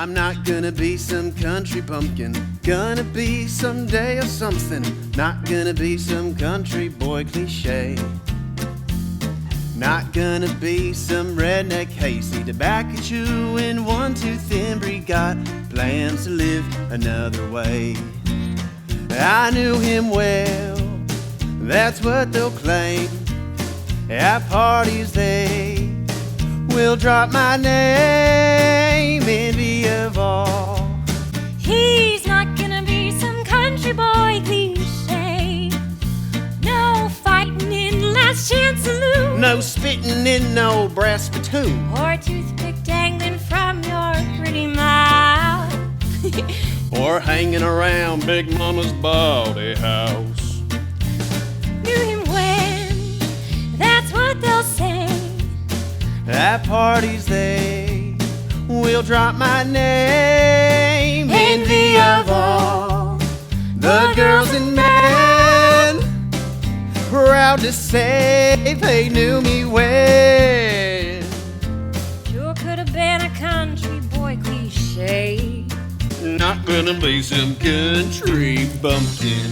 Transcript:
I'm not gonna be some country bumpkin, gonna be someday or something, not gonna be some country boy cliche. Not gonna be some redneck hasty, tobacco chewing, one-tooth inbreed, got plans to live another way. I knew him well, that's what they'll claim. At parties they will drop my name, envy of all. He's not gonna be some country boy cliche. No fighting in last chance saloon, No spitting in no brass spittoon, or toothpick dangling from your pretty mouth. or hanging around Big Mama's baldy house. Knew him when, that's what they'll say. At parties they will drop my name, envy of all the girls and men, proud to say they knew me well. Sure could have been a country boy cliche. Not gonna be some country bumpkin.